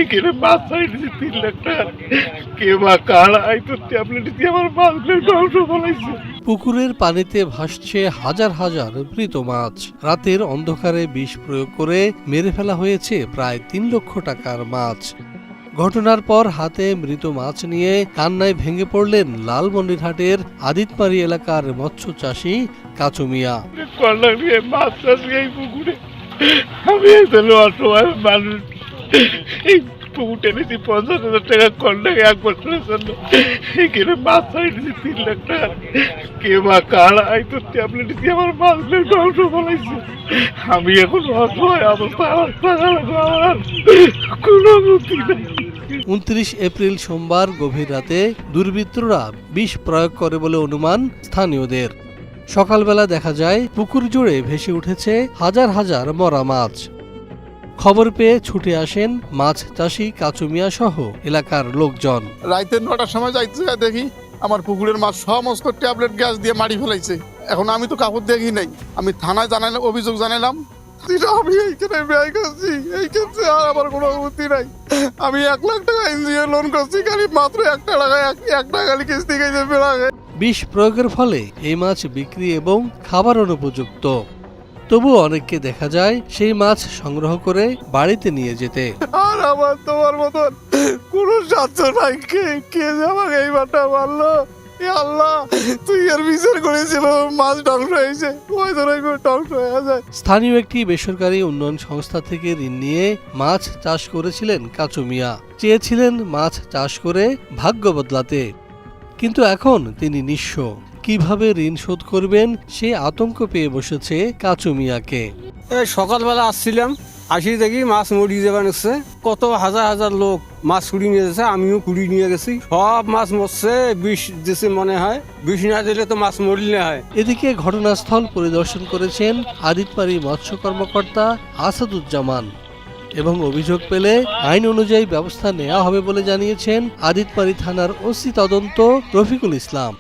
এখানে মাছ চাইতেছি 3 লাখ টাকা, কে বা কারা তো ট্যাবলেট দিয়ে আমার মাছগুলো ধ্বংস বলাইছে। পুকুরের পানিতে ভাসছে হাজার হাজার মৃত মাছ। রাতের অন্ধকারে বিষ প্রয়োগ করে মেরে ফেলা হয়েছে প্রায় 3 লক্ষ টাকার মাছ। ঘটনার পর হাতে মৃত মাছ নিয়ে কান্নায় ভেঙে পড়লেন লালমনিরহাটের আদিতমারি এলাকার মৎস্য চাষী কাচু মিয়া। কল্যাণ নিয়ে মাছ চাষি এই পুকুরে, আমি একজন অসহায় মানুষ। এই পুকুর টেনেছি 50,000 টাকা কল্যাণ 1 বছরের জন্য। এখানে মাছ চাইতেছি 3 লাখ টাকা, কে বা কারা তো ট্যাবলেট দিয়ে আমার মাছগুলো ধ্বংস বলাইছে। আমি এখন অসহায় অবস্থায়, আমার টাকা লাগবে, আমার কোনো মুক্তি নেই। 29 এপ্রিল সোমবার গভীর রাতে দুর্বৃত্তরা বিষ প্রয়োগ করে বলে অনুমান স্থানীয়দের। সকালবেলা দেখা যায় পুকুর জুড়ে ভেসে উঠেছে হাজার হাজার মরা মাছ। খবর পেয়ে ছুটে আসেন মাছ চাষী কাচু মিয়া সহ এলাকার লোকজন। রাতে 9টার সময় যাইতে দেখি আমার পুকুরের মাছ সমস্ত ট্যাবলেট গ্যাস দিয়ে মারি ফেলাইছে। এখন আমি তো কাপড় দেখি নাই, আমি থানায় জানাইলাম, অভিযোগ জানাইলাম। আমি এইখানে ব্যয় করছি, এই ক্ষেত্রে আর আমার কোনো অনুমতি নাই। আমি 1 লাখ টাকা এনজিও লোন করছি, খালি মাত্র 1 টাকা খালি কিস্তি গেছে বেড়াগে। বিষ প্রয়োগের ফলে এই মাছ বিক্রি এবং খাবার অনুপযুক্ত। তবু অনেককে দেখা যায় সেই মাছ সংগ্রহ করে বাড়িতে নিয়ে যেতে। আর আমার তোমার মতন কোনো সাধ্য নাই, কে আমাকে এই বাটা মারলো। আল্লাহ, তুই এর বিচার করেছিল, মাছ ধ্বংস হয়েছে, ওই ধরে ধ্বংস হয়ে যায়। স্থানীয় একটি বেসরকারি উন্নয়ন সংস্থা থেকে ঋণ নিয়ে মাছ চাষ করেছিলেন কাচু মিয়া। চেয়েছিলেন মাছ চাষ করে ভাগ্য বদলাতে, কিন্তু এখন তিনি নিঃস্ব। কিভাবে ঋণ শোধ করবেন সে আতঙ্ক পেয়ে বসেছে কাচু মিয়াকে। এই সকালবেলা আসছিলাম, আসি দেখি মাছ মরি যাবেন হচ্ছে। কত হাজার হাজার লোক মাছ কুড়ি নিয়ে গেছে, আমিও কুড়ি নিয়ে গেছি। সব মাছ মরছে, বিষ দিছে মনে হয়। বিষ না দিলে তো মাছ মরলে হয়। এদিকে ঘটনাস্থল পরিদর্শন করেছেন আদিতমারি মৎস্য কর্মকর্তা আসাদুজ্জামান এবং অভিযোগ পেলে আইন অনুযায়ী ব্যবস্থা নেওয়া হবে বলে জানিয়েছেন আদিতমারি থানার ওসি তদন্ত রফিকুল ইসলাম।